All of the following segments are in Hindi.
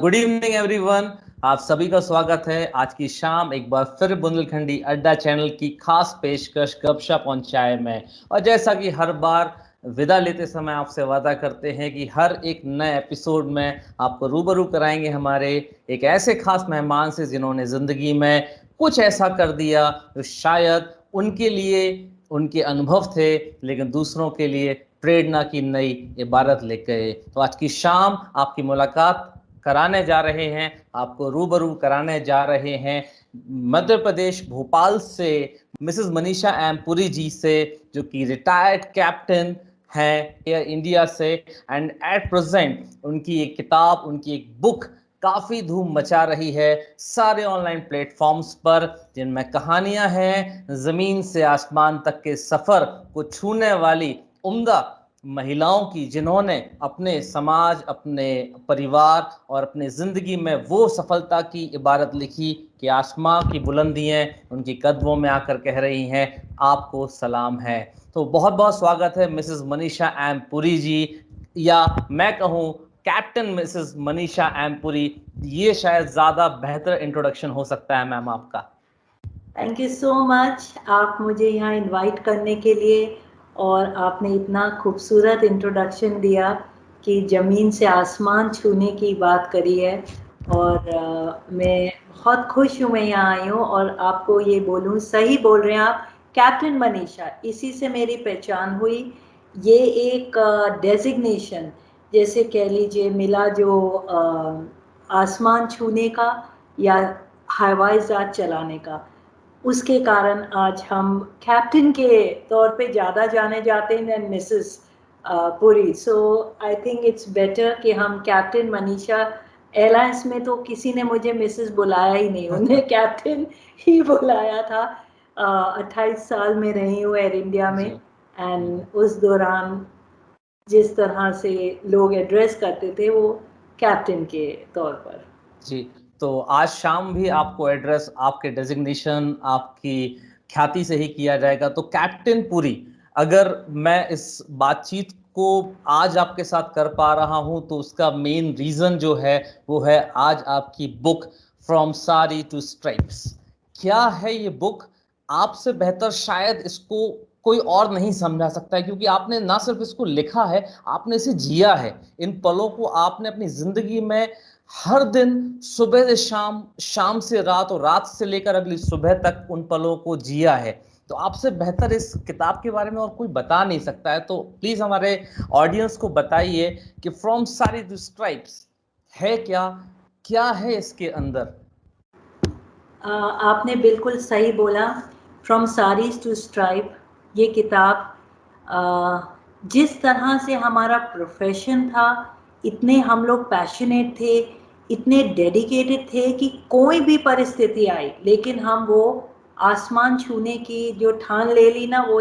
Good evening everyone. आप सभी का स्वागत है आज की शाम एक बार फिर बुंदेलखंडी अड्डा चैनल की खास पेशकश गपशप ऑन चाय में। और जैसा कि हर बार विदा लेते समय आपसे वादा करते हैं कि हर एक नए एपिसोड में आपको रूबरू कराएंगे हमारे एक ऐसे खास मेहमान से जिन्होंने ज़िंदगी में कुछ ऐसा कर दिया जो शायद उनके लिए उनके अनुभव थे, लेकिन दूसरों के लिए प्रेरणा की नई इबारत लेकर गए। तो आज की शाम आपकी मुलाकात कराने जा रहे हैं, आपको रूबरू कराने जा रहे हैं मध्य प्रदेश भोपाल से मिसेस मनीषा एम पुरी जी से, जो कि रिटायर्ड कैप्टन हैं एयर इंडिया से। एंड एट प्रेजेंट उनकी एक किताब, उनकी एक बुक काफ़ी धूम मचा रही है सारे ऑनलाइन प्लेटफॉर्म्स पर, जिनमें कहानियां हैं ज़मीन से आसमान तक के सफ़र को छूने वाली उम्दा महिलाओं की, जिन्होंने अपने समाज, अपने परिवार और अपने ज़िंदगी में वो सफलता की इबारत लिखी कि आसमां की बुलंदियां उनकी कदमों में आकर कह रही हैं आपको सलाम है। तो बहुत बहुत स्वागत है मिसेस मनीषा एम पुरी जी, या मैं कहूँ captain Mrs Manisha M Puri. ये शायद ज़्यादा बेहतर इंट्रोडक्शन हो सकता है मैम आपका। थैंक यू सो मच आप मुझे यहाँ इनवाइट करने के लिए, और आपने इतना खूबसूरत इंट्रोडक्शन दिया कि ज़मीन से आसमान छूने की बात करी है। और मैं बहुत खुश हूँ मैं यहाँ आई हूँ और आपको ये बोलूँ, सही बोल रहे हैं आप, कैप्टन मनीषा, इसी से मेरी पहचान हुई। ये एक डेजिग्नेशन जैसे कह लीजिए मिला, जो आसमान छूने का या हवाई जहाज चलाने का, उसके कारण आज हम कैप्टन के तौर पे ज़्यादा जाने जाते हैं then Mrs Puri. So I think it's better कि हम कैप्टन मनीषा। एयरलाइंस में तो किसी ने मुझे मिसेस बुलाया ही नहीं, उन्हें कैप्टन ही बुलाया था। 28 साल में रही हूँ एयर इंडिया में, एंड उस दौरान जिस तरह से लोग एड्रेस करते थे वो कैप्टन के तौर पर। जी, तो आज शाम भी आपको एड्रेस आपके डेजिग्नेशन, आपकी ख्याति से ही किया जाएगा। तो कैप्टन पुरी, अगर मैं इस बातचीत को आज आपके साथ कर पा रहा हूं तो उसका मेन रीज़न जो है वो है आज आपकी बुक फ्रॉम सारी टू स्ट्राइप्स। क्या है ये बुक? आपसे बेहतर शायद इसको कोई और नहीं समझा सकता है, क्योंकि आपने ना सिर्फ इसको लिखा है, आपने इसे जिया है। इन पलों को आपने अपनी ज़िंदगी में हर दिन, सुबह से शाम, शाम से रात और रात से लेकर अगली सुबह तक उन पलों को जिया है। तो आपसे बेहतर इस किताब के बारे में और कोई बता नहीं सकता है। तो प्लीज़ हमारे ऑडियंस को बताइए कि फ्रॉम सारी टू स्ट्राइप्स है क्या, क्या है इसके अंदर। आपने बिल्कुल सही बोला, फ्रॉम सारीज टू स्ट्राइप। ये किताब जिस तरह से हमारा प्रोफेशन था, इतने हम लोग पैशनेट थे, इतने डेडिकेटेड थे कि कोई भी परिस्थिति आई लेकिन हम वो आसमान छूने की जो ठान ले ली ना, वो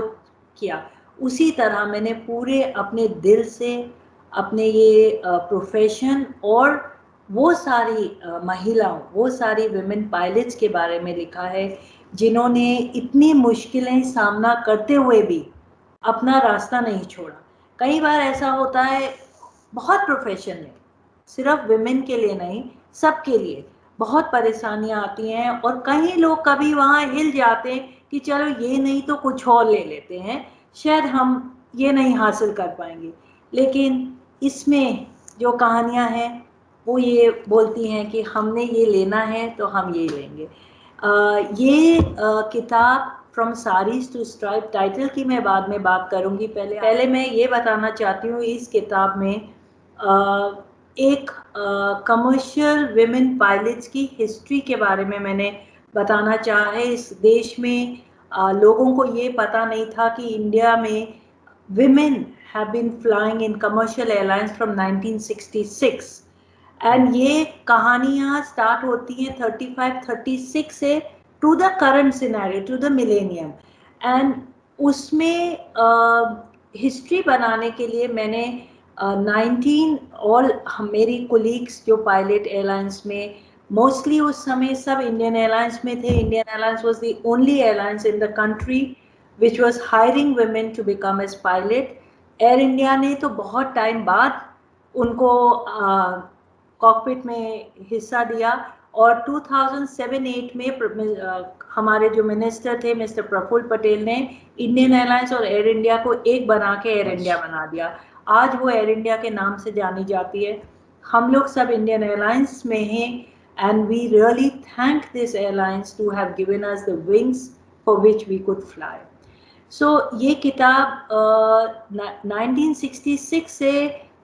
किया। उसी तरह मैंने पूरे अपने दिल से अपने ये प्रोफेशन और वो सारी महिलाओं, वो सारी विमेन पायलट्स के बारे में लिखा है जिन्होंने इतनी मुश्किलें सामना करते हुए भी अपना रास्ता नहीं छोड़ा। कई बार ऐसा होता है बहुत प्रोफेशन में, सिर्फ विमेन के लिए नहीं, सबके लिए बहुत परेशानियां आती हैं, और कई लोग कभी वहाँ हिल जाते हैं कि चलो ये नहीं तो कुछ और ले लेते हैं, शायद हम ये नहीं हासिल कर पाएंगे। लेकिन इसमें जो कहानियां हैं वो ये बोलती हैं कि हमने ये लेना है तो हम ये लेंगे। ये किताब from saris to stripe, title की मैं बाद में बात करूंगी। पहले मैं ये बताना चाहती हूँ, इस किताब में एक कमर्शियल विमेन पायलट्स की हिस्ट्री के बारे में मैंने बताना चाहा है। इस देश में लोगों को ये पता नहीं था कि इंडिया में women have been flying in commercial airlines from 1966। And ये कहानियाँ स्टार्ट होती हैं 35-36 से to the current scenario, to the millennium. And उसमें हिस्ट्री बनाने के लिए मैंने 19 और मेरी कोलीग्स जो पायलट एयरलाइंस में, मोस्टली उस समय सब इंडियन एयरलाइंस में थे। Indian airlines was the only airlines in the country which was hiring women to become as pilot. Air India ने तो बहुत टाइम बाद उनको कॉकपिट में हिस्सा दिया। और 2007-8 में हमारे जो मिनिस्टर थे मिस्टर प्रफुल्ल पटेल ने इंडियन एयरलाइंस और एयर इंडिया को एक बना के एयर इंडिया बना दिया। आज वो एयर इंडिया के नाम से जानी जाती है। हम लोग सब इंडियन एयरलाइंस में हैं, and we really thank this airlines to have given us the wings for which we could fly. So ये किताब 1966 से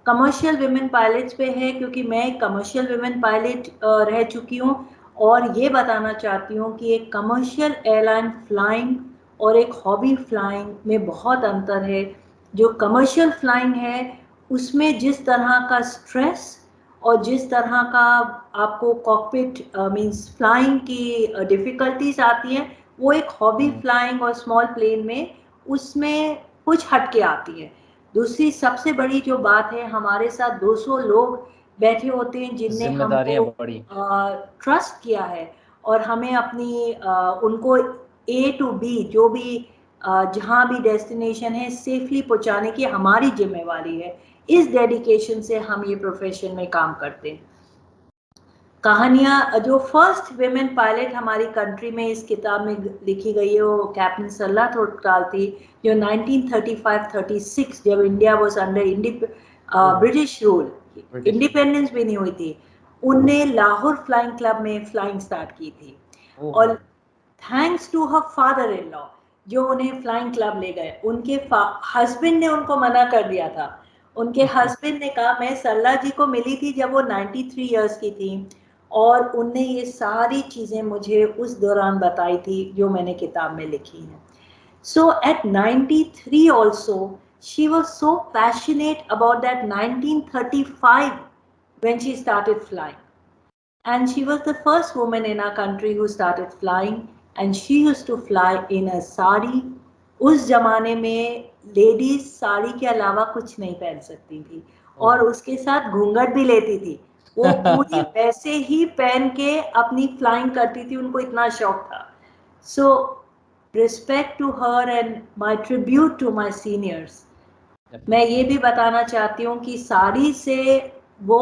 कमर्शियल विमेन पायलट्स पे है, क्योंकि मैं एक कमर्शियल विमेन पायलट रह चुकी हूँ और ये बताना चाहती हूँ कि एक कमर्शियल एयरलाइन फ्लाइंग और एक हॉबी फ्लाइंग में बहुत अंतर है। जो कमर्शियल फ्लाइंग है उसमें जिस तरह का स्ट्रेस और जिस तरह का आपको कॉकपिट मींस फ्लाइंग की डिफिकल्टीज आती हैं, वो एक हॉबी फ्लाइंग और स्मॉल प्लेन में उसमें कुछ हटके आती है। दूसरी सबसे बड़ी जो बात है, हमारे साथ 200 लोग बैठे होते हैं जिनने हमको ट्रस्ट किया है और हमें अपनी उनको A to B जो भी जहाँ भी डेस्टिनेशन है सेफली पहुँचाने की हमारी जिम्मेवारी है। इस डेडिकेशन से हम ये प्रोफेशन में काम करते हैं। कहानियाँ जो फर्स्ट विमेन पायलट हमारी कंट्री में इस किताब में लिखी गई है वो कैप्टन सरला थोटकाल थी, जो 1935-36 जब India was under British rule, independence भी नहीं हुई थी, उनने लाहौर फ्लाइंग क्लब में फ्लाइंग स्टार्ट की थी। और thanks to her father in law जो उन्हें फ्लाइंग क्लब ले गए। उनके हस्बैंड ने उनको मना कर दिया था। उनके हस्बैंड ने कहा, मैं सरला जी को मिली थी जब वो 93 इयर्स की थी और उनने ये सारी चीज़ें मुझे उस दौरान बताई थी जो मैंने किताब में लिखी है। So at 93 also she was so passionate about that 1935 when she started flying, and she was the first woman in our country who started flying, and she used to fly in a sari. उस जमाने में लेडीज साड़ी के अलावा कुछ नहीं पहन सकती थी और उसके साथ घूंघट भी लेती थी। वो पूरी वैसे ही पहन के अपनी फ्लाइंग करती थी, उनको इतना शौक था। So respect to her and my tribute to my seniors. मैं ये भी बताना चाहती हूँ कि साड़ी से वो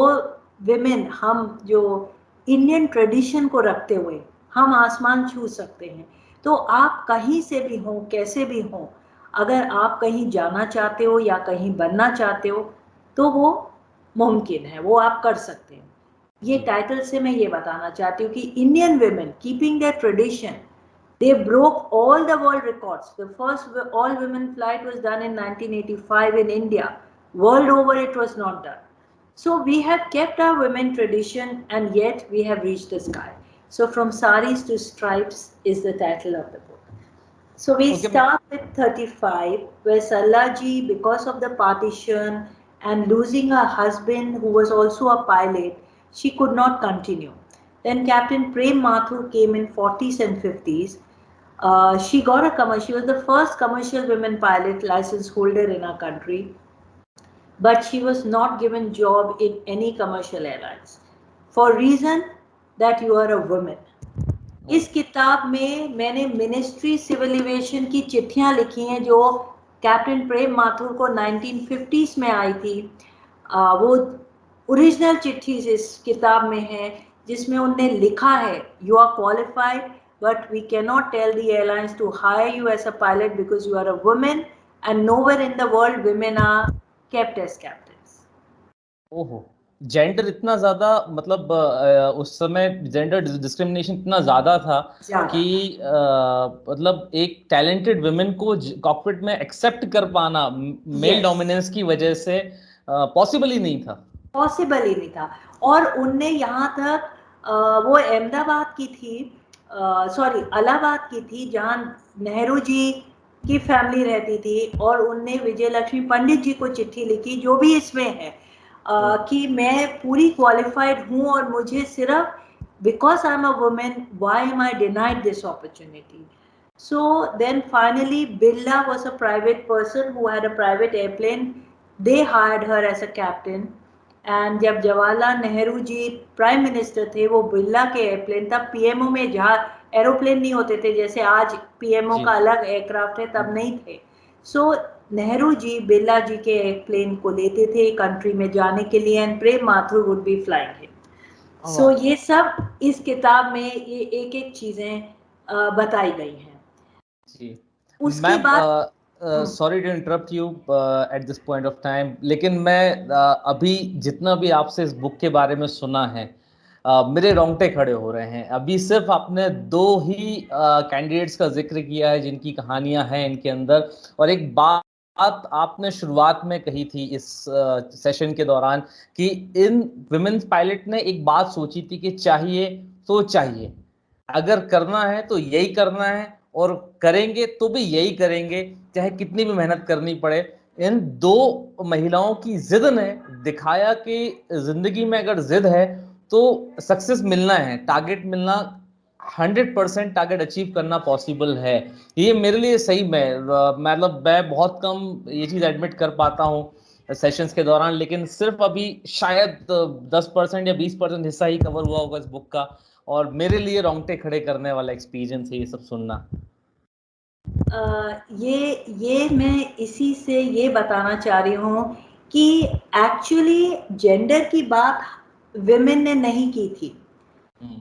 विमेन, हम जो इंडियन ट्रेडिशन को रखते हुए हम आसमान छू सकते हैं। तो आप कहीं से भी हो, कैसे भी हो, अगर आप कहीं जाना चाहते हो या कहीं बनना चाहते हो तो वो मुमकिन है, वो आप कर सकते हैं। ये टाइटल से मैं ये बताना चाहती हूँ कि Indian women keeping their tradition, they broke all the world records. The first all women flight was done in 1985 in India. World over it was not done. So we have kept our women tradition and yet we have reached the sky. So from saris to stripes is the title of the book. So we start with 35 where Sarla ji, because of the partition and losing her husband who was also a pilot, she could not continue. Then Captain Prem Mathur came in 40s and 50s. She got a commercial. She was the first commercial women pilot license holder in our country, but she was not given job in any commercial airlines for reason that you are a woman. इस किताब में मैंने मिनिस्ट्री सिविल एविएशन की चिट्ठियां लिखी हैं जो कैप्टन प्रेम माथुर को 1950s में आई थी। वो ओरिजिनल चिट्ठी इस किताब में है जिसमें उन्होंने लिखा है, you are qualified but we cannot tell the airlines to hire you as a pilot because you are a woman and nowhere in the world women are kept as captains. ओहो, जेंडर इतना ज्यादा, मतलब उस समय जेंडर डिस्क्रिमिनेशन इतना ज्यादा था कि मतलब एक टैलेंटेड वुमेन को कॉकपिट में एक्सेप्ट कर पाना मेल डोमिनेंस की वजह से पॉसिबल ही नहीं था। और उनने यहाँ तक वो अहमदाबाद की थी, सॉरी इलाहाबाद की थी, जहाँ नेहरू जी की फैमिली रहती थी, और उनने विजय लक्ष्मी पंडित जी को चिट्ठी लिखी जो भी इसमें है कि मैं पूरी क्वालिफाइड हूँ और मुझे सिर्फ because I am a women why am I denied this opportunity. So then finally Birla was a private person who had a private airplane. They hired her as a captain. And जब जवाहरलाल नेहरू जी प्राइम मिनिस्टर थे, वो बिरला के एयरप्लेन, तब पीएमओ में जहाँ एरोप्लेन नहीं होते थे जैसे आज पीएमओ का अलग एयरक्राफ्ट है, तब नहीं थे. सो नेहरू जी बिरला जी के एयरप्लेन को लेते थे कंट्री में जाने के लिए, and Prem Mathur would be flying him. So ये सब इस किताब में ये एक एक चीजें बताई गई हैं जी उसके मैम, बाद sorry to interrupt you at this point of time, लेकिन मैं अभी जितना भी आपसे इस बुक के बारे में सुना है, मेरे रोंगटे खड़े हो रहे हैं। अभी सिर्फ आपने दो ही कैंडिडेट्स का जिक्र किया है जिनकी कहानियां हैं इनके अंदर, और एक बात आपने शुरुआत में कही थी इस सेशन के दौरान कि इन विमेन्स पायलट ने एक बात सोची थी कि चाहिए तो चाहिए, अगर करना है तो यही करना है, और करेंगे तो भी यही करेंगे, चाहे कितनी भी मेहनत करनी पड़े। इन दो महिलाओं की जिद ने दिखाया कि जिंदगी में अगर जिद है तो सक्सेस मिलना है, टारगेट मिलना, 100% टारगेट अचीव करना पॉसिबल है। ये मेरे लिए सही में मतलब मैं बहुत कम ये चीज़ एडमिट कर पाता हूँ सेशंस के दौरान, लेकिन सिर्फ अभी शायद 10% या 20% हिस्सा ही कवर हुआ होगा इस बुक का, और मेरे लिए रोंगटे खड़े करने वाला एक्सपीरियंस है ये सब सुनना। ये मैं इसी से ये बताना चाह रही हूँ कि एक्चुअली जेंडर की बात विमेन ने नहीं की थी।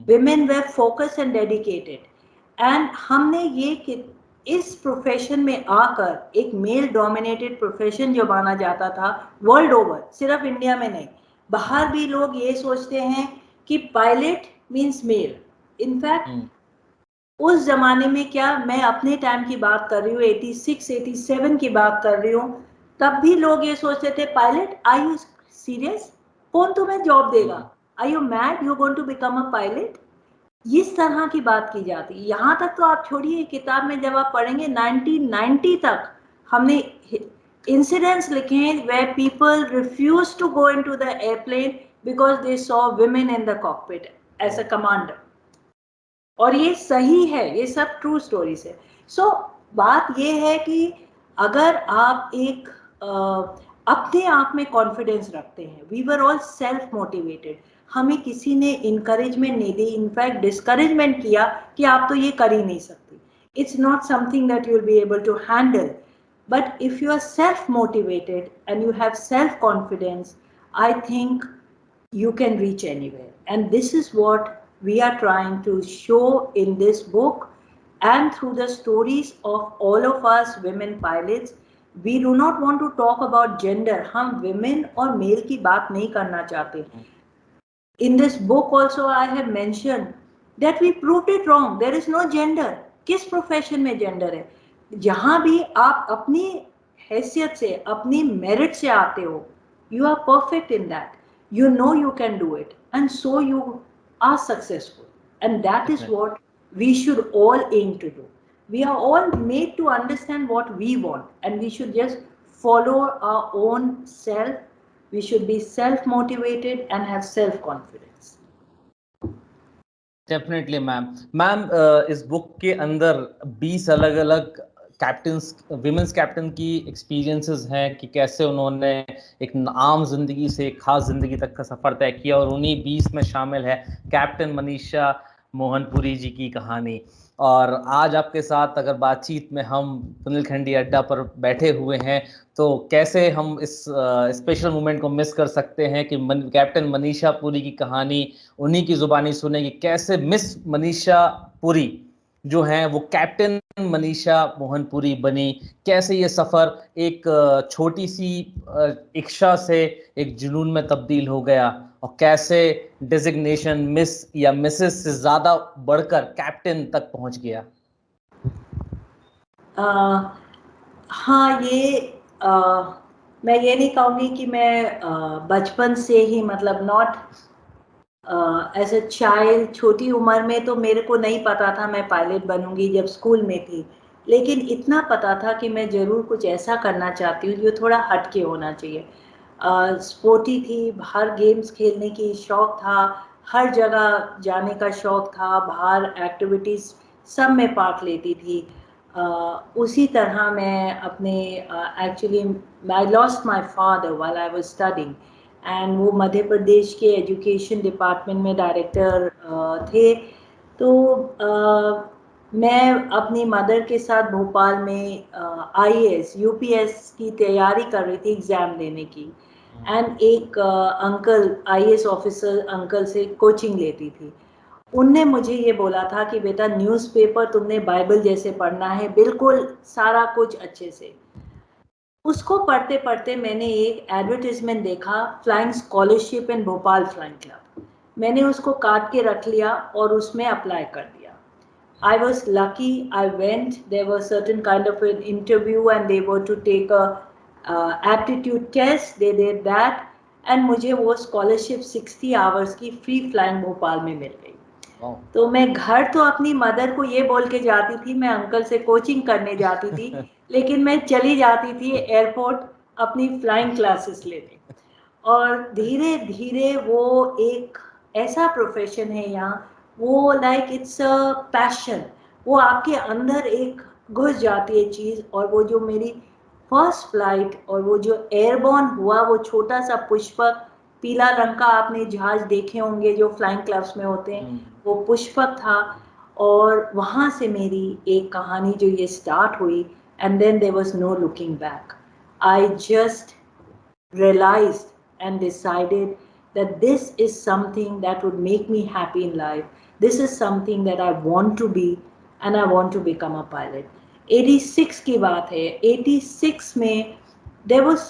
Women were focus and dedicated and हमने ये कि इस प्रोफेशन में आकर एक मेल डोमिनेटेड प्रोफेशन जो माना जाता था वर्ल्ड ओवर, सिर्फ इंडिया में नहीं, बाहर भी लोग ये सोचते हैं कि पायलट मीन्स मेल। इनफैक्ट उस जमाने में, क्या मैं अपने टाइम की बात कर रही हूँ, 86 87 की बात कर रही हूँ, तब भी लोग ये सोचते थे पायलट, आर यू सीरियस, कौन तुम्हें जॉब देगा, are you mad, you going to become a pilot, इस तरह की बात की जाती है। यहाँ तक तो आप छोड़िए, किताब में जब आप पढ़ेंगे 1990 तक हमने इंसिडेंट्स लिखे हैं where people refused to go into the airplane because they saw women in the cockpit as a commander। और ये सही है, ये सब ट्रू स्टोरीज है। सो बात ये है कि अगर आप एक अपने आप में कॉन्फिडेंस रखते हैं, we were all self motivated, हमें किसी ने इंकरेजमेंट नहीं दी, इनफैक्ट डिस्करेजमेंट किया कि आप तो ये कर ही नहीं सकते, it's not something that you will be able to handle. But if you are self motivated and you have self confidence, I think you can reach anywhere. And this is what we are trying to show in this book and through the stories of all of us women pilots. We do not want to talk about gender, हम women और male की बात नहीं करना चाहते। In this book also I have mentioned that we proved it wrong, there is no gender। किस प्रोफेशन में जेंडर है? जहां भी आप अपनी हैसियत से, अपनी मेरिट से आते हो, you are perfect in that, you know you can do it, and so you are successful, and that is what we should all aim to do। We are all made to understand what we want, and we should just follow our own self। we should be self motivated and have self confidence। Definitely ma'am. Ma'am, इस बुक के अंदर 20 अलग अलग कैप्टन्स, विमेंस कैप्टन की एक्सपीरियंसेस हैं कि कैसे उन्होंने एक आम जिंदगी से एक खास जिंदगी तक का सफर तय किया, और उन्हीं 20 में शामिल है कैप्टन मनीषा मोहनपुरी जी की कहानी। और आज आपके साथ अगर बातचीत में हम बुंदेलखंडी अड्डा पर बैठे हुए हैं, तो कैसे हम इस स्पेशल मोमेंट को मिस कर सकते हैं कि कैप्टन मनीषा पुरी की कहानी उन्हीं की जुबानी सुने कि कैसे मिस मनीषा पुरी जो हैं वो कैप्टन मनीषा मोहनपुरी बनी, कैसे ये सफ़र एक छोटी सी इच्छा से एक जुनून में तब्दील हो गया, और कैसे डेजिग्नेशन मिस या मिसेस से ज़्यादा बढ़कर कैप्टन तक पहुंच गया। हाँ, मैं ये नहीं कहूँगी कि मैं बचपन से ही, मतलब नॉट एज अ चाइल्ड, छोटी उम्र में तो मेरे को नहीं पता था मैं पायलट बनूंगी जब स्कूल में थी, लेकिन इतना पता था कि मैं ज़रूर कुछ ऐसा करना चाहती हूँ जो थोड़ा हटके होना चाहिए। स्पोर्टी थी, बाहर गेम्स खेलने की शौक़ था, हर जगह जाने का शौक़ था, बाहर एक्टिविटीज़ सब में पार्ट लेती थी। उसी तरह मैं अपने actually I lost my father while I was studying, and वो मध्य प्रदेश के एजुकेशन डिपार्टमेंट में डायरेक्टर थे। तो मैं अपनी मदर के साथ भोपाल में IAS UPS की तैयारी कर रही थी एग्ज़ाम देने की। एंड एक अंकल आईएएस ऑफिसर अंकल से कोचिंग लेती थी। उनने मुझे ये बोला था कि बेटा न्यूज़पेपर तुमने बाइबल जैसे पढ़ना है, बिल्कुल सारा कुछ अच्छे से। उसको पढ़ते पढ़ते मैंने एक एडवर्टाइजमेंट देखा, flying scholarship in Bhopal flying club. मैंने उसको काट के रख लिया और उसमें अप्लाई कर दिया। I was lucky. I went. There was certain kind of an interview, and they were to take a aptitude test. They did that, and मुझे वो scholarship 60 hours की free flying भोपाल में मिल गई। तो मैं घर तो अपनी मदर को ये बोल के जाती थी मैं अंकल से कोचिंग करने जाती थी, लेकिन मैं चली जाती थी एयरपोर्ट अपनी फ्लाइंग क्लासेस लेने। और धीरे धीरे वो एक ऐसा प्रोफेशन है यहाँ, वो लाइक इट्स अ पैशन, वो आपके अंदर एक घुस जाती है चीज़। और वो जो मेरी फर्स्ट फ्लाइट और वो जो एयरबॉर्न हुआ, वो छोटा सा पुष्पक पीला रंग का, आपने जहाज देखे होंगे जो फ्लाइंग क्लब्स में होते हैं, वो पुष्पक था। और वहाँ से मेरी एक कहानी जो ये स्टार्ट हुई, and then there was no looking back. I just realized and decided that this is something that would make me happy in life. This is something that I want to be, and I want to become a pilot. 86 की बात है। 86 में there was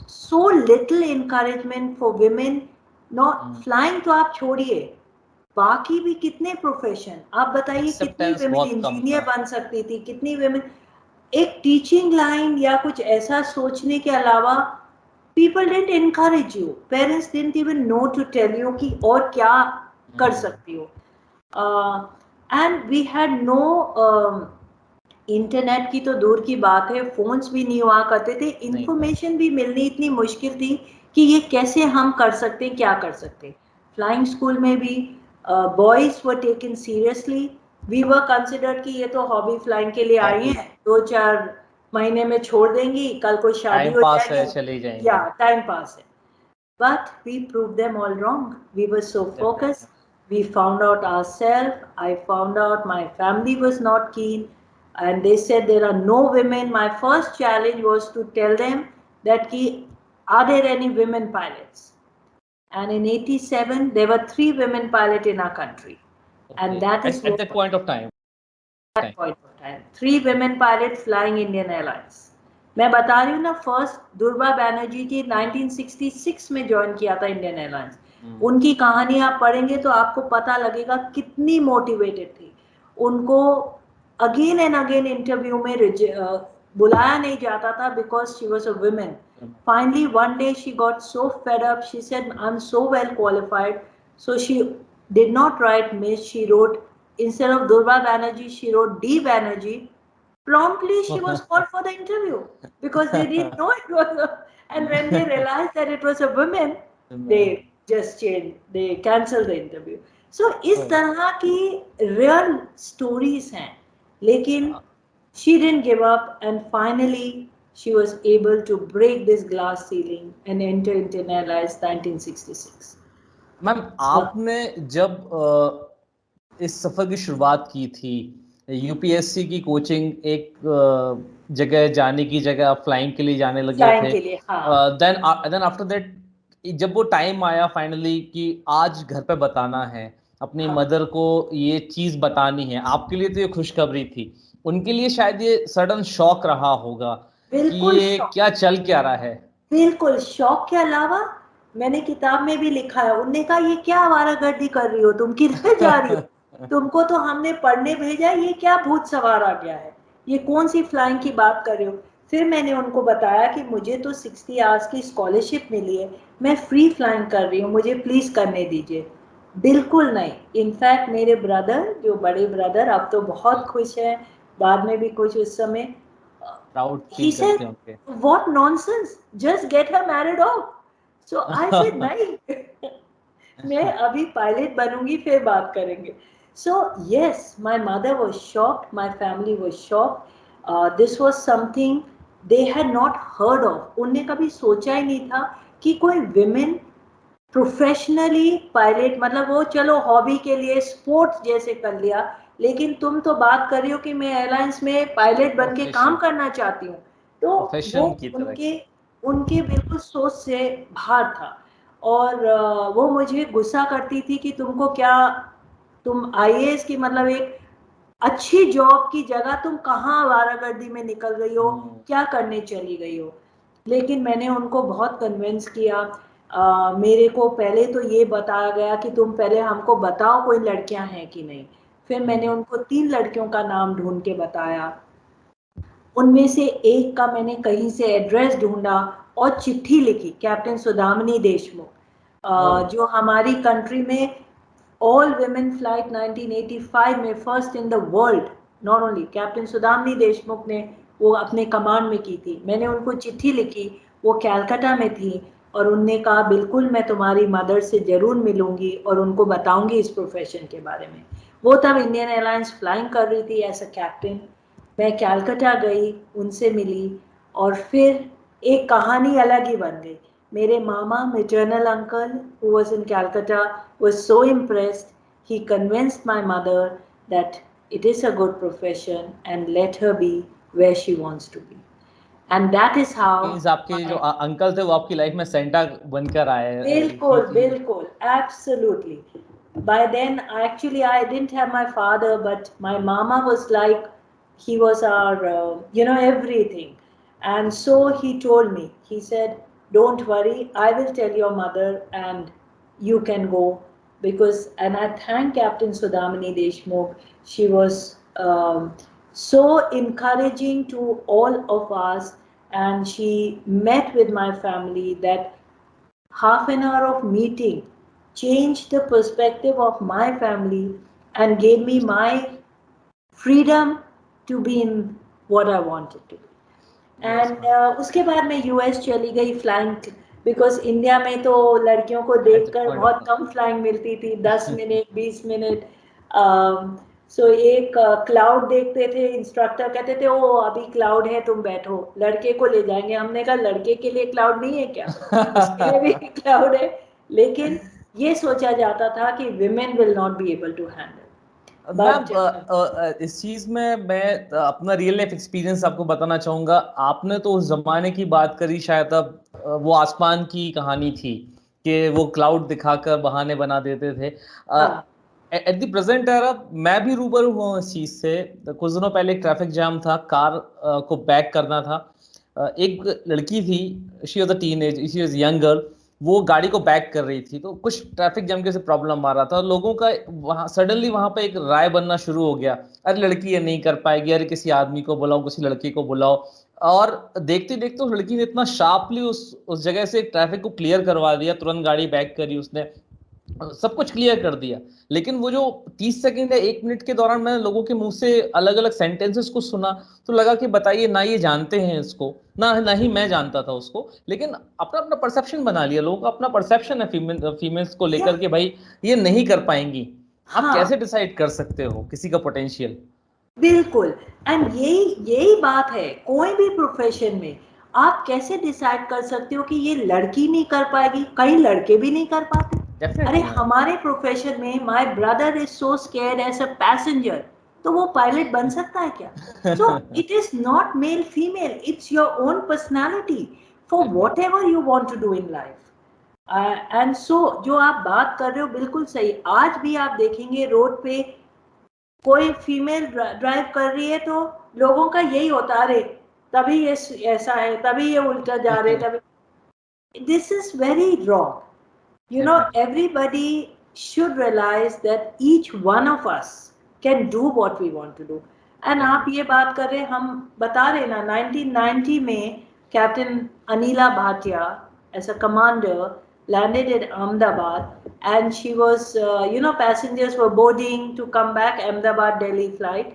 so little encouragement for women not flying, तो आप छोड़िए, बाकी भी कितने प्रोफेशन आप बताइए, कितनी एक्सेप्टेंस women बहुत कम इंजीनियर था। बन सकती थी, कितनी women एक टीचिंग लाइन या कुछ ऐसा सोचने के अलावा people didn't encourage you, parents didn't even know to tell you कि और क्या कर सकती हो। and we had no internet की तो दूर की बात है, फोन्स भी नहीं हुआ करते थे, इंफॉर्मेशन भी मिलनी इतनी मुश्किल थी कि ये कैसे हम कर सकते, क्या कर सकते। फ्लाइंग स्कूल में भी boys were taken seriously, we were considered कि ये तो हॉबी फ्लाइंग के लिए आई हैं, 2-4 महीने में छोड़ देंगी, कल को शादी टाइम हो पास है, जाएगी, चली या जाएंगी। टाइम पास है। But we proved them all wrong. We were so focused. We found out ourselves. I found out my family was not keen. And they said there are no women. My first challenge was to tell them that are there any women pilots? And in 87, there were 3 women pilots in our country. And that is At that point of time. that point of time. 3 women pilots flying Indian Airlines. मैं बता रही हूँ ना, फर्स्ट दुर्गा बैनर्जी जी 1966 में ज्वाइन किया था इंडियन एयरलाइंस। उनकी कहानी आप पढ़ेंगे तो आपको पता लगेगा कितनी मोटिवेटेड थी। उनको अगेन एंड अगेन इंटरव्यू में बुलाया नहीं जाता था because she was a women. Finally, one day she got so fed up, she said, I'm so well qualified. So she did not write Miss, she wrote, instead of Durga Banerjee, she wrote D. Banerjee. Promptly, she was called for the interview because they didn't know it was and when they realized that it was a woman, they just changed, they cancelled the interview. So, इस तरह की real stories हैं, लेकिन she didn't give up, and finally she was able to break this glass ceiling and enter Indian Airlines 1966. Ma'am, आपने जब इस सफर की शुरुआत की थी, यूपीएससी की कोचिंग एक जगह जाने की जगह फ्लाइंग के लिए जाने लगे फ्लाइंग थे, के लिए, हाँ। देन आफ्टर दैट जब वो टाइम आया फाइनली कि आज घर पे बताना है, अपनी हाँ, मदर को ये चीज़ बतानी है, आपके लिए तो ये खुशखबरी थी, उनके लिए शायद ये सडन शॉक रहा होगा कि बिल्कुल ये शॉक। क्या चल क्या रहा है। बिल्कुल शौक के अलावा मैंने किताब में भी लिखा है, उनने कहा ये क्या आवारागर्दी कर रही हो तुम, किधर जा रही हो, तुमको तो हमने पढ़ने भेजा है, ये क्या भूत सवार आ गया है, ये कौन सी फ्लाइंग की बात कर रहे हो। फिर मैंने उनको बताया कि मुझे तो 60 आवर्स की स्कॉलरशिप मिली है, मैं फ्री फ्लाइंग कर रही हूँ, मुझे प्लीज करने दीजिए। बिल्कुल नहीं। इनफैक्ट मेरे ब्रदर, जो बड़े ब्रदर अब तो बहुत खुश है, बाद में भी कुछ उस समय, प्राउड he फील said, करते होंगे। what nonsense, just get her married off. So I said, नहीं, मैं अभी पायलट बनूंगी फिर बात करेंगे। So yes, my mother was shocked, my family was shocked. This was something they had not heard of. उनने कभी सोचा ही नहीं था कि कोई women प्रोफेशनली पायलट, मतलब वो चलो हॉबी के लिए स्पोर्ट्स जैसे कर लिया, लेकिन तुम तो बात कर रही हो कि मैं एयरलाइंस में पायलट बन के काम प्रोफेशन करना चाहती हूँ। तो वो प्रोफेशन की तरह उनके की। उनके बिल्कुल सोच से बाहर था। और वो मुझे गुस्सा करती थी कि तुमको क्या, तुम आईएएस की मतलब एक अच्छी जॉब की जगह तुम कहाँ आवारागर्दी में निकल गई हो, क्या करने चली गई हो। लेकिन मैंने उनको बहुत कन्विंस किया। मेरे को पहले तो ये बताया गया कि तुम पहले हमको बताओ कोई लड़कियां हैं कि नहीं। फिर मैंने उनको 3 लड़कियों का नाम ढूंढ के बताया। उनमें से एक का मैंने कहीं से एड्रेस ढूंढा और चिट्ठी लिखी, कैप्टन सुदामनी देशमुख, जो हमारी कंट्री में ऑल विमेन फ्लाइट 1985 में first in the world, not only captain Sudamani Deshmukh ने वो अपने कमांड में की थी। मैंने उनको चिट्ठी लिखी, वो कैलकाटा में थी, और उनने कहा बिल्कुल मैं तुम्हारी मदर से जरूर मिलूंगी और उनको बताऊंगी इस प्रोफेशन के बारे में। वो तब इंडियन एयरलाइंस फ्लाइंग कर रही थी एज अ कैप्टन। मैं कैलकाटा गई, उनसे मिली, और फिर एक कहानी अलग ही बन गई। मेरे मामा, maternal uncle, who was in Calcutta, was so impressed. He convinced my mother that it is a good profession and let her be where she wants to be. And that is how means आपके जो अंकल थे वो आपकी लाइफ में सेंटा बनकर आए बिल्कुल बिल्कुल, absolutely. By then, actually, I didn't have my father, but my mama was like, he was our, everything. And so he told me, he said, don't worry, I will tell your mother and you can go. Because, and I thank Captain Sudamini Deshmukh. She was so encouraging to all of us, and she met with my family that half an hour of meeting changed the perspective of my family and gave me my freedom to be in what I wanted to be. And उसके बाद मैं यूएस चली गई फ्लाइंग, बिकॉज इंडिया में तो लड़कियों को देखकर बहुत कम फ्लाइंग मिलती थी, 10 मिनट 20 मिनट। सो एक क्लाउड देखते थे, इंस्ट्रक्टर कहते थे ओ अभी क्लाउड है तुम बैठो, लड़के को ले जाएंगे। हमने कहा लड़के के लिए क्लाउड नहीं है क्या, उसके लिए भी क्लाउड है। लेकिन ये सोचा जाता था कि women will not be able to handle. Ma'am इस चीज में मैं अपना रियल लाइफ एक्सपीरियंस आपको बताना चाहूंगा। आपने तो उस जमाने की बात करी, शायद अब वो आसमान की कहानी थी कि वो क्लाउड दिखाकर बहाने बना देते थे। एट द प्रेजेंट एरा मैं भी रूबरू हुआ इस चीज से। कुछ दिनों पहले एक ट्रैफिक जाम था, कार को बैक करना था। एक लड़की थी, she was a teenage, she was young girl, वो गाड़ी को बैक कर रही थी, तो कुछ ट्रैफिक जैम के से प्रॉब्लम आ रहा था। लोगों का वहां सडनली वहां पे एक राय बनना शुरू हो गया, अरे लड़की ये नहीं कर पाएगी, अरे किसी आदमी को बुलाओ, किसी लड़की को बुलाओ। और देखते देखते उस लड़की ने इतना शार्पली उस जगह से ट्रैफिक को क्लियर करवा दिया, तुरंत गाड़ी बैक करी उसने, सब कुछ क्लियर कर दिया। लेकिन वो जो 30 सेकंड या 1 मिनट के दौरान मैंने लोगों के मुंह से अलग अलग सेंटेंसेस को सुना, तो लगा कि बताइए, ना ये जानते हैं इसको, ना ही मैं जानता था उसको, लेकिन अपना अपना परसेप्शन बना लिया। लोगों का अपना परसेप्शन है फीमेल्स को लेकर के, भाई ये नहीं कर पाएंगी। आप कैसे डिसाइड कर सकते हो किसी का पोटेंशियल? बिल्कुल। एंड यही बात है, कोई भी प्रोफेशन में आप कैसे डिसाइड कर सकते हो कि ये लड़की नहीं कर पाएगी, कई लड़के भी नहीं कर पाते। अरे हमारे प्रोफेशन में my brother is so scared as a passenger, तो वो पायलट बन सकता है क्या? So it is not male female, it's your own personality for whatever you want to do in life. And so जो आप बात कर रहे हो बिल्कुल सही। आज भी आप देखेंगे रोड पे कोई फीमेल ड्राइव कर रही है तो लोगों का यही होता, अरे तभी ये ऐसा है, तभी ये उल्टा जा रहे, तभी। This is very wrong. You know, everybody should realize that each one of us can do what we want to do. And आप ये बात कर रहे, हम बता रहे ना, 1990 में captain Anila Bhatia as a commander landed in Ahmedabad, and she was, passengers were boarding to come back Ahmedabad Delhi flight,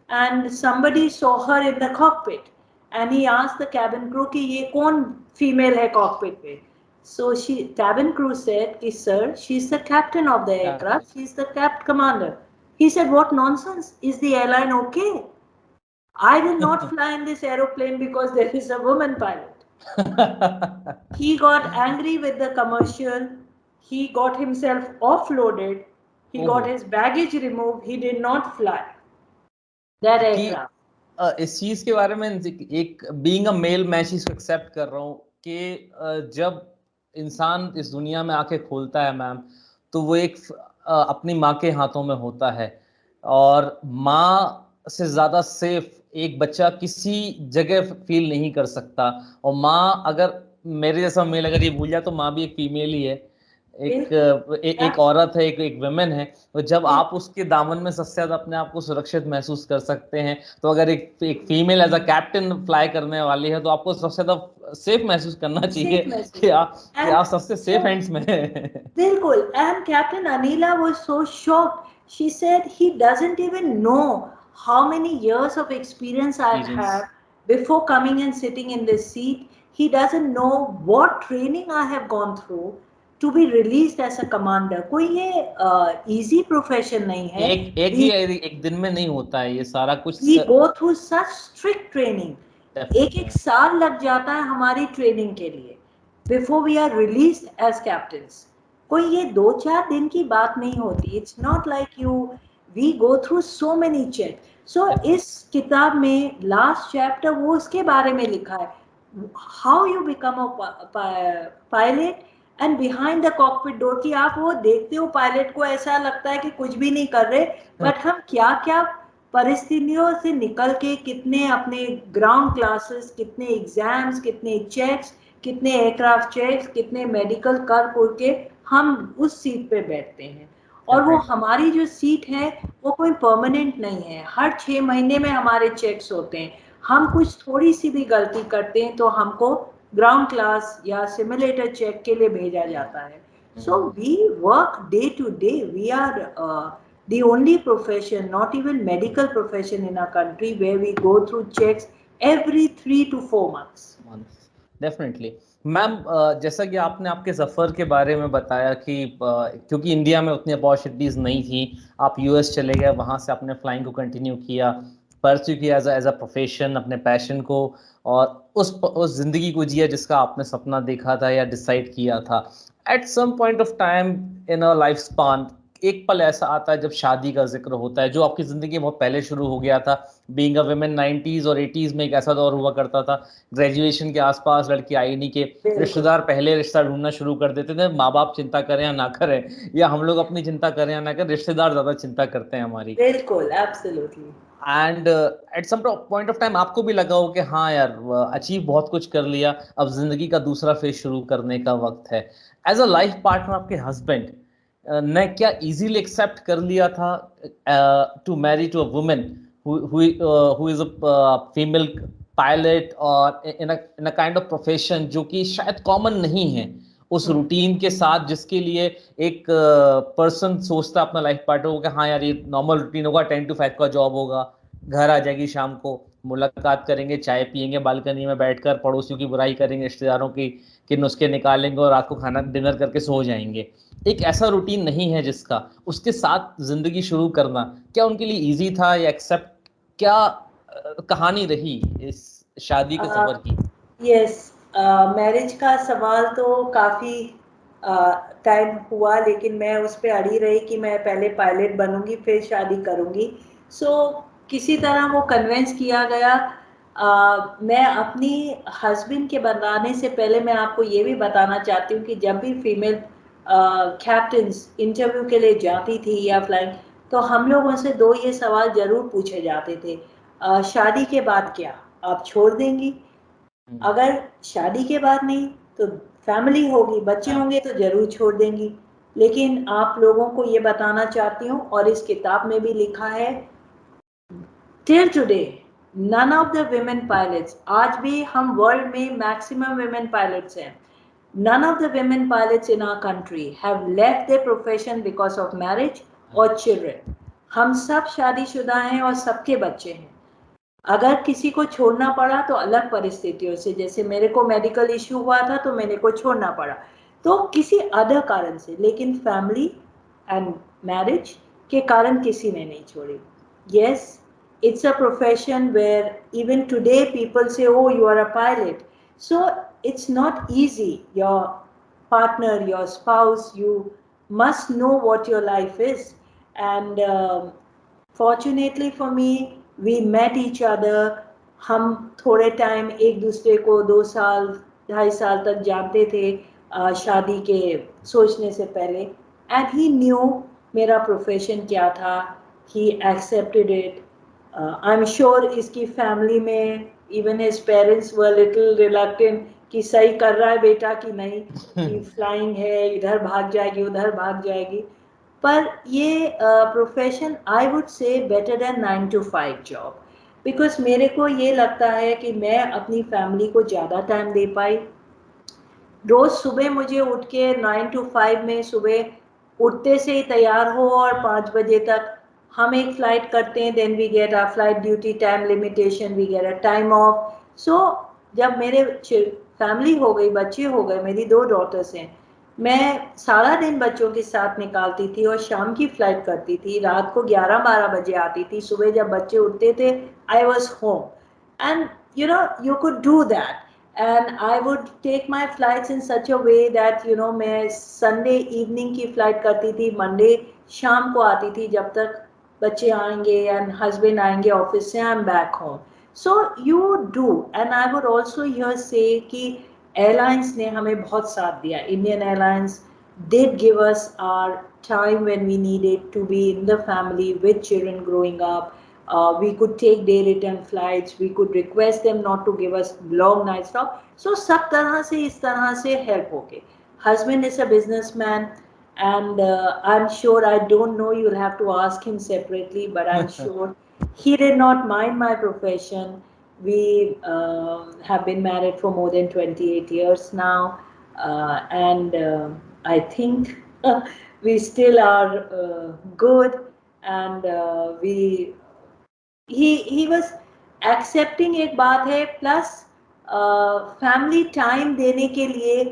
and somebody saw her in the cockpit, and he asked the cabin crew कि ये कौन female है cockpit पे? So cabin crew said, sir, she's the captain of the aircraft, she's the commander. He said, what nonsense, is the airline okay? I will not fly in this aeroplane because there is a woman pilot. He got angry with the commercial. He got himself offloaded. He got his baggage removed. He did not fly that aircraft. इस चीज के बारे में एक बीइंग अ मेल मैं चीज को एक्सेप्ट कर रहा हूँ कि जब इंसान इस दुनिया में आँखें खोलता है मैम, तो वो अपनी माँ के हाथों में होता है और माँ से ज़्यादा सेफ एक बच्चा किसी जगह फ़ील नहीं कर सकता और माँ अगर मेरे जैसा मेल अगर ये भूल जाए तो माँ भी एक फीमेल ही है। एक बिल्कुल औरत है, एक वुमन है, तो जब आप उसके दामन में सबसे ज़्यादा अपने आप को सुरक्षित महसूस कर सकते हैं, तो अगर एक female as a captain fly करने वाली है, तो आपको सबसे ज़्यादा सेफ महसूस करना चाहिए सेफ महसूस कि एंड आप सबसे सेफ हैंड्स में हैं। बिल्कुल and Captain Anila was so shocked. She said he doesn't even know how many years of experience I've had experience before coming and sitting in this seat. He doesn't know what training I have gone through to be released as a commander. कोई ये easy profession नहीं है. एक दिन में नहीं होता है ये सारा कुछ We go through such strict training. एक डेफिनेटली एक साल लग जाता है हमारी ट्रेनिंग के लिए before we are release as captains. कोई ये 2-4 दिन की बात नहीं होती. It's not like you we go through so many check. So इस किताब में लास्ट चैप्टर वो उसके बारे में लिखा है, how you become a pilot and behind the cockpit door. की आप वो देखते हो पायलट को ऐसा लगता है कि कुछ भी नहीं कर रहे, बट हम क्या क्या परिस्थितियों से निकल के कितने अपने ग्राउंड क्लासेस, कितने एग्जाम्स, कितने चेक्स, कितने एयरक्राफ्ट चेक्स, कितने मेडिकल कर के हम उस सीट पे बैठते हैं. और वो डेफिनेटली हमारी जो सीट है वो कोई परमानेंट नहीं है. हर 6 महीने में हमारे चेक्स होते हैं. हम कुछ थोड़ी सी भी गलती करते हैं तो हमको ग्राउंड क्लास या सिमुलेटर चेक के लिए भेजा जाता है. So we work day to day. We are the only profession, not even medical profession in our country, where we go through checks every 3 to 4 months. Definitely ma'am, जैसा कि आपने आपके सफ़र के बारे में बताया कि क्योंकि इंडिया में उतनी अपॉर्चुनिटीज़ नहीं थी, आप यूएस चले गए, वहाँ से आपने फ्लाइंग को कंटिन्यू किया, परस्यू किया एज अ प्रोफेशन अपने पैशन को और उस ज़िंदगी को जिया जिसका आपने सपना देखा था या डिसाइड किया था. At some point of time in a life span एक पल ऐसा आता है जब शादी का जिक्र होता है, जो आपकी ज़िंदगी बहुत पहले शुरू हो गया था. बीइंग अ वुमेन 90s और 80s में एक ऐसा दौर हुआ करता था, ग्रेजुएशन के आसपास लड़की आई नहीं के बिल्कुल रिश्तेदार पहले रिश्ता ढूंढना शुरू कर देते थे. माँ बाप चिंता करें या ना करें, या हम लोग अपनी चिंता करें या ना करें, रिश्तेदार ज़्यादा चिंता करते हैं हमारी. बिल्कुल absolutely. And at some point of time आपको भी लगा हो कि हाँ यार, अचीव बहुत कुछ कर लिया, अब जिंदगी का दूसरा फेज शुरू करने का वक्त है. एज अ लाइफ पार्टनर आपके हस्बैंड ने क्या इजीली एक्सेप्ट कर लिया था to marry to a women who is a female pilot और in a kind of profession जो कि शायद कॉमन नहीं है उस रूटीन के साथ, जिसके लिए एक पर्सन सोचता है अपना लाइफ पार्टनर को कि हाँ यार ये नॉर्मल रूटीन होगा, 10 to 5 का जॉब होगा, घर आ जाएगी शाम को, मुलाकात करेंगे, चाय पियेंगे बालकनी में बैठकर, पड़ोसियों की बुराई करेंगे, रिश्तेदारों की के नुस्खे निकालेंगे और रात को खाना डिनर करके सो जाएंगे. एक ऐसा रूटीन नहीं है जिसका उसके साथ जिंदगी शुरू करना क्या उनके लिए इजी था या एक्सेप्ट, क्या कहानी रही इस शादी के सफर की? यस, मैरिज का सवाल तो काफ़ी टाइम हुआ, लेकिन मैं उस पे अड़ी रही कि मैं पहले पायलट बनूंगी फिर शादी करूंगी. सो किसी तरह वो कन्वेंस किया गया. मैं अपनी हस्बैंड के बनाने से पहले मैं आपको ये भी बताना चाहती हूँ कि जब भी फीमेल कैप्टन्स इंटरव्यू के लिए जाती थी या फ्लाइंग, तो हम लोगों से दो ये सवाल जरूर पूछे जाते थे. शादी के बाद क्या आप छोड़ देंगी? अगर शादी के बाद नहीं तो फैमिली होगी, बच्चे होंगे तो जरूर छोड़ देंगी. लेकिन आप लोगों को ये बताना चाहती हूँ और इस किताब में भी लिखा है, till today none of the women pilots, आज भी हम वर्ल्ड में मैक्सिमम women pilots हैं, none of the women pilots in our country have left their profession because of marriage or children. हम सब शादीशुदा हैं और सबके बच्चे हैं. अगर किसी को छोड़ना पड़ा तो अलग परिस्थितियों से, जैसे मेरे को मेडिकल इश्यू हुआ था तो मेरे को छोड़ना पड़ा, तो किसी अदर कारण से, लेकिन फैमिली एंड मैरिज के कारण किसी ने नहीं छोड़ी. Yes, it's a profession where even today people say, oh, you are a pilot. So it's not easy. Your partner, your spouse, you must know what your life is. And fortunately for me, we met each other. हम थोड़े टाइम एक दूसरे को 2 साल 2.5 साल तक जानते थे शादी के सोचने से पहले, एंड ही न्यू मेरा प्रोफेशन क्या था, he accepted it. I am sure इसकी फैमिली में even his parents were little reluctant कि सही कर रहा है बेटा कि नहीं, कि फ्लाइंग है, इधर भाग जाएगी उधर भाग जाएगी। पर ये profession I would say better than 9 to 5 job, because मेरे को ये लगता है कि मैं अपनी फैमिली को ज़्यादा टाइम दे पाई। रोज सुबह मुझे उठ के 9 to 5 में सुबह उठते से ही तैयार हो और 5 बजे तक हम एक फ्लाइट करते हैं, then we get our flight duty time limitation, we get a time off. So जब मेरे फैमिली हो गई, बच्चे हो गए, मेरी 2 डॉटर्स हैं, मैं सारा दिन बच्चों के साथ निकालती थी और शाम की फ्लाइट करती थी, रात को 11-12 बजे आती थी, सुबह जब बच्चे उठते थे I was home. And you could do that, and I would take my flights in such a way that मैं संडे इवनिंग की फ्लाइट करती थी, मंडे शाम को आती थी जब तक बच्चे आएंगे एंड हस्बैंड आएंगे ऑफिस से, I am back home. So you do, and I would also here से कि एयरलाइंस ने हमें बहुत साथ दिया। Indian airlines did give us our time when we needed to be in the family with children growing up. We could take day return flights, we could request them not to give us long night stop. So सब तरह से इस तरह से help हो गए। Husband is a businessman, and I'm sure, I don't know, you'll have to ask him separately, but I'm sure he did not mind my profession. We have been married for more than 28 years now, and I think we still are good, and we he was accepting, एक बात है, प्लस फैमिली टाइम देने के लिए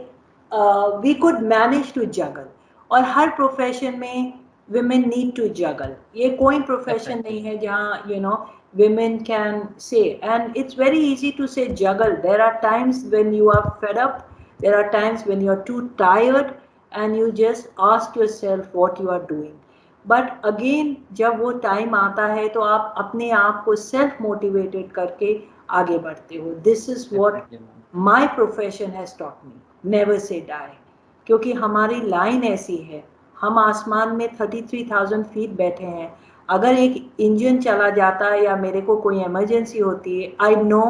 we could manage to juggle. और हर प्रोफेशन में women need to juggle, ये कोई प्रोफेशन नहीं है जहाँ women can say, and it's very easy to say juggle. There are times when you are fed up, there are times when you are too tired, and you just ask yourself what you are doing. But again जब वो टाइम आता है तो आप अपने आप को सेल्फ मोटिवेटेड करके आगे बढ़ते हो। This is what my profession has taught me, never say die. क्योंकि हमारी लाइन ऐसी है, हम आसमान में 33,000 फीट बैठे हैं, अगर एक इंजन चला जाता है या मेरे को कोई इमरजेंसी होती है, I know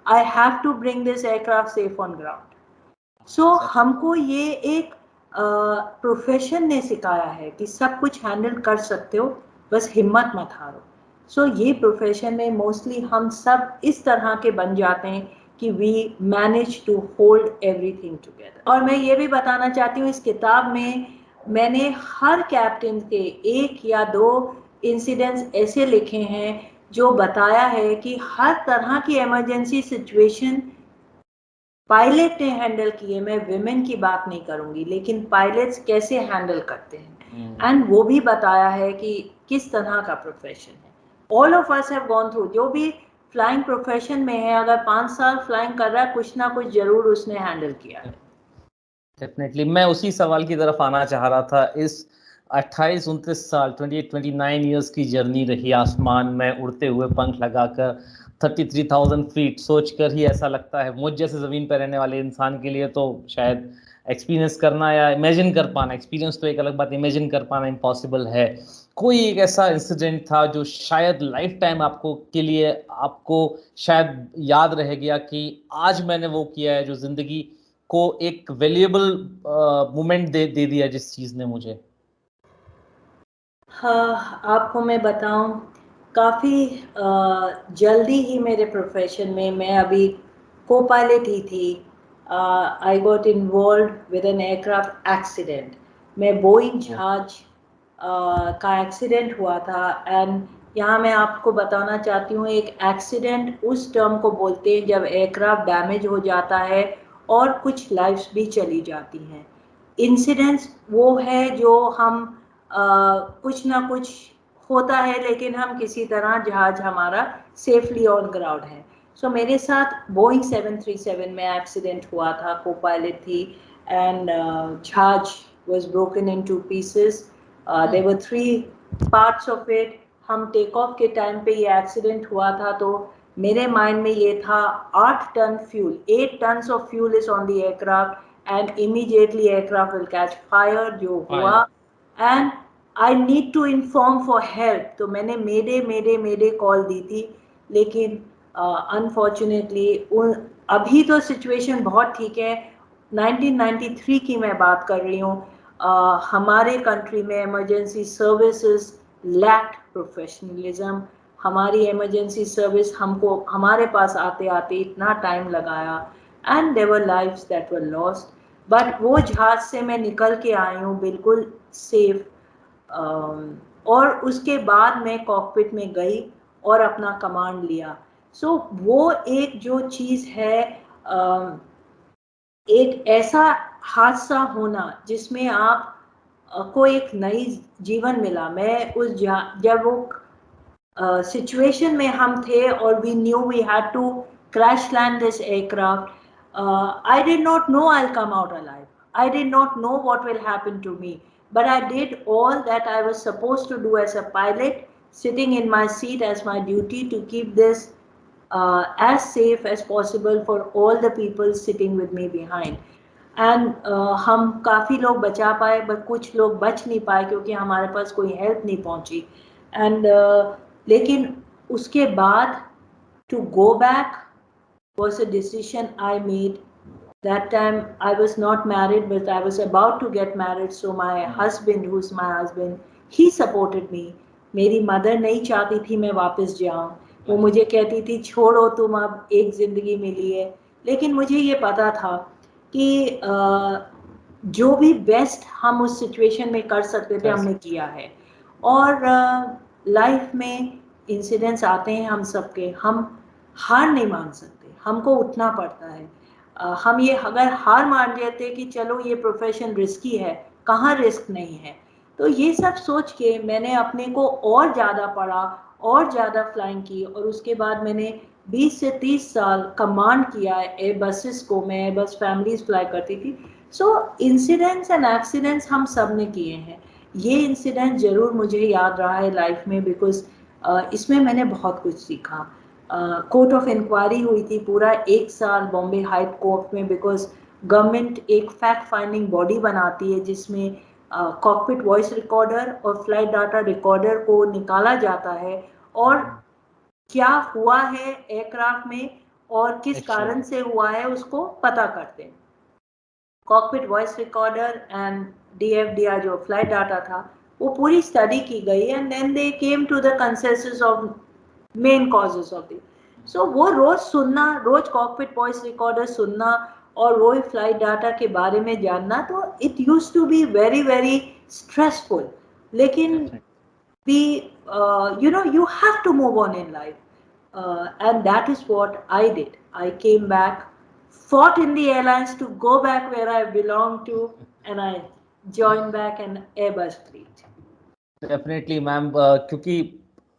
I have to bring this aircraft safe on ground. So हमको ये एक प्रोफेशन ने सिखाया है कि सब कुछ हैंडल कर सकते हो, बस हिम्मत मत हारो। सो ये प्रोफेशन में मोस्टली हम सब इस तरह के बन जाते हैं कि we manage to hold everything together. और मैं ये भी बताना चाहती हूँ, इस किताब में मैंने हर कैप्टन के 1 या 2 इंसिडेंट्स ऐसे लिखे हैं जो बताया है कि हर तरह की इमरजेंसी सिचुएशन पायलट ने हैंडल किए। मैं विमेन की बात नहीं करूंगी, लेकिन पायलट्स कैसे हैंडल करते हैं, एंड वो भी बताया है कि किस तरह का प्रोफेशन है। All of us have gone through, जो भी फ्लाइंग प्रोफेशन में है, अगर 5 साल फ्लाइंग कर रहा है, कुछ ना कुछ जरूर उसने हैंडल किया है। डेफिनेटली मैं उसी सवाल की तरफ आना चाह रहा था। इस 28-29 साल 28-29 ईयर्स की जर्नी रही आसमान में उड़ते हुए पंख लगाकर 33,000 फीट, सोचकर ही ऐसा लगता है मुझ जैसे ज़मीन पर रहने वाले इंसान के लिए तो शायद एक्सपीरियंस करना या इमेजिन कर पाना, एक्सपीरियंस तो एक अलग बात, इमेजिन कर पाना इम्पॉसिबल है। कोई एक ऐसा इंसिडेंट था जो शायद लाइफ टाइम आपको के लिए आपको शायद याद रह गया कि आज मैंने वो किया है जो ज़िंदगी को एक वैल्यूएबल मोमेंट दे दिया जिस चीज ने मुझे। हाँ, आपको मैं बताऊं, काफ़ी जल्दी ही मेरे प्रोफेशन में, मैं अभी को पायलट ही थी, I got involve with an aircraft accident. मैं बोइंग जहाज का एक्सीडेंट हुआ था, एंड यहाँ मैं आपको बताना चाहती हूँ, एक एक्सीडेंट उस टर्म को बोलते हैं जब एयरक्राफ्ट डैमेज हो जाता है और कुछ लाइफ्स भी चली जाती हैं। इंसिडेंट्स वो है जो हम कुछ ना कुछ होता है, लेकिन हम किसी तरह जहाज हमारा सेफली ऑन ग्राउंड है। सो मेरे साथ बोइंग 737 में एक्सीडेंट हुआ था, को पायलट थी, एंड जहाज was broken into pieces. There were 3 parts of it. हम टेक ऑफ के टाइम पे ये एक्सीडेंट हुआ था, तो मेरे माइंड में ये था 8 ton fuel, 8 tons of fuel is on the aircraft and immediately aircraft will catch fire, जो हुआ। And I need to inform for help, तो मैंने मेडे कॉल दी थी, लेकिन अनफॉर्चुनेटली अभी तो सिचुएशन बहुत ठीक है। 1993 की मैं बात कर रही हूँ। हमारे कंट्री में इमरजेंसी सर्विसेज लैक्ड प्रोफेशनलिज्म। हमारी इमरजेंसी सर्विस हमको हमारे पास आते आते इतना टाइम लगाया and there were lives that were lost, but वो जहाज से मैं निकल के आई हूँ बिल्कुल सेफ। और उसके बाद मैं कॉकपिट में गई और अपना कमांड लिया। सो वो एक जो चीज़ है, एक ऐसा हादसा होना जिसमें आप को एक नई जीवन मिला। मैं उस जब वो सिचुएशन में हम थे और we knew we had to crash land this aircraft, I did not know I'll come out alive. I did not know what will happen to me. But I did all that I was supposed to do as a pilot, sitting in my seat as my duty to keep this as safe as possible for all the people sitting with me behind. And हम काफ़ी लोग बचा पाए, बट कुछ लोग बच नहीं पाए क्योंकि हमारे पास कोई हेल्प नहीं पहुंची। एंड लेकिन उसके बाद to go back was a decision I made. That time I was not married, but I was about to get married. So my husband, who's my husband, he supported me. मेरी मदर नहीं चाहती थी मैं वापस जाऊं। वो मुझे कहती थी छोड़ो, तुम अब एक जिंदगी मिली है। लेकिन मुझे ये पता था कि जो भी बेस्ट हम उस सिचुएशन में कर सकते थे हमने किया है। और लाइफ में इंसिडेंट्स आते हैं हम सबके, हम हार नहीं मान सकते, हमको उठना पड़ता है। हम ये अगर हार मान लेते कि चलो ये प्रोफेशन रिस्की है, कहाँ रिस्क नहीं है। तो ये सब सोच के मैंने अपने को और ज़्यादा पढ़ा और ज़्यादा फ्लाइंग की, और उसके बाद मैंने 20 से 30 साल कमांड किया एयर बसेस को। मैं एयर बस फैमिलीज फ्लाई करती थी। सो इंसिडेंट्स एंड एक्सीडेंट्स हम सब ने किए हैं। ये इंसिडेंट ज़रूर मुझे याद रहा है लाइफ में, बिकॉज इसमें मैंने बहुत कुछ सीखा। कोर्ट ऑफ इंक्वायरी हुई थी पूरा 1 साल बॉम्बे हाई कोर्ट में, बिकॉज गवर्नमेंट एक फैक्ट फाइंडिंग बॉडी बनाती है जिसमें कॉकपिट वॉइस रिकॉर्डर और फ्लाइट डाटा रिकॉर्डर को निकाला जाता है, और क्या हुआ है एयरक्राफ्ट में और किस कारण से हुआ है उसको पता करते हैं। Cockpit voice recorder and DFDR जो फ्लाइट डाटा था वो पूरी स्टडी की गई, and then they came to the consensus of main causes of the. So वो रोज सुनना, रोज कॉकपिट वॉइस रिकॉर्डर सुनना और वो फ्लाइट डाटा के बारे में जानना, तो it used to be very very stressful. लेकिन we you have to move on in life, and that is what I did. I came back, fought in the airlines to go back where I belong to, and I joined back an Airbus fleet. Definitely ma'am, क्योंकि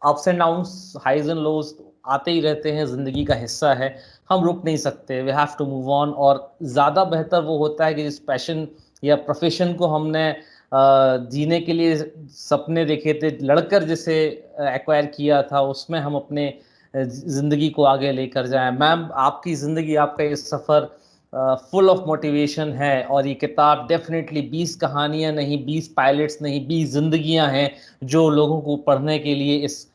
ups and downs, highs and lows आते ही रहते हैं, ज़िंदगी का हिस्सा है, हम रुक नहीं सकते, we have to move on. और ज़्यादा बेहतर वो होता है कि जिस पैशन या प्रोफेशन को हमने जीने के लिए सपने देखे थे, लड़कर जिसे एक्वायर किया था, उसमें हम अपने ज़िंदगी को आगे लेकर जाएं। मैम, आपकी ज़िंदगी, आपका ये सफ़र फुल ऑफ मोटिवेशन है, और ये किताब डेफिनेटली 20 कहानियां नहीं, 20 पायलट्स नहीं, 20 जिंदगियां हैं जो लोगों को पढ़ने के लिए इस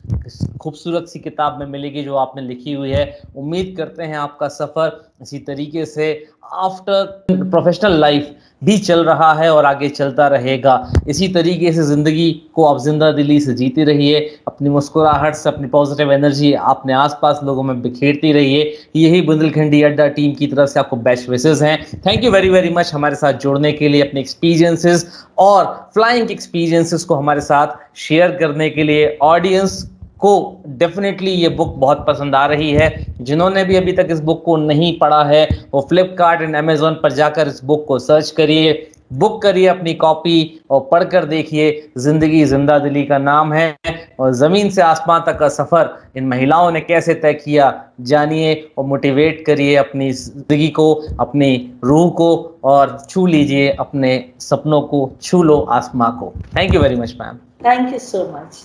खूबसूरत सी किताब में मिलेगी जो आपने लिखी हुई है। उम्मीद करते हैं आपका सफ़र इसी तरीके से आफ्टर प्रोफेशनल लाइफ भी चल रहा है और आगे चलता रहेगा। इसी तरीके से ज़िंदगी को आप जिंदा दिली से जीती रहिए, अपनी मुस्कुराहट से, अपनी पॉजिटिव एनर्जी अपने आसपास लोगों में बिखेरती रहिए। यही बुंदेलखंडी अड्डा टीम की तरफ से आपको बेस्ट विशेस हैं। Thank you very very much हमारे साथ जुड़ने के लिए, अपने एक्सपीरियंसेस और फ्लाइंग एक्सपीरियंसेस को हमारे साथ शेयर करने के लिए। ऑडियंस को डेफिनेटली ये बुक बहुत पसंद आ रही है। जिन्होंने भी अभी तक इस बुक को नहीं पढ़ा है वो फ्लिपकार्ट एंड अमेजोन पर जाकर इस बुक को सर्च करिए, बुक करिए अपनी कॉपी और पढ़कर देखिए। जिंदगी जिंदा दिली का नाम है, और जमीन से आसमान तक का सफर इन महिलाओं ने कैसे तय किया, जानिए और मोटिवेट करिए अपनी जिंदगी को, अपनी रूह को, और छू लीजिए अपने सपनों को, छू लो आसमां को। Thank you very much ma'am. Thank you so much.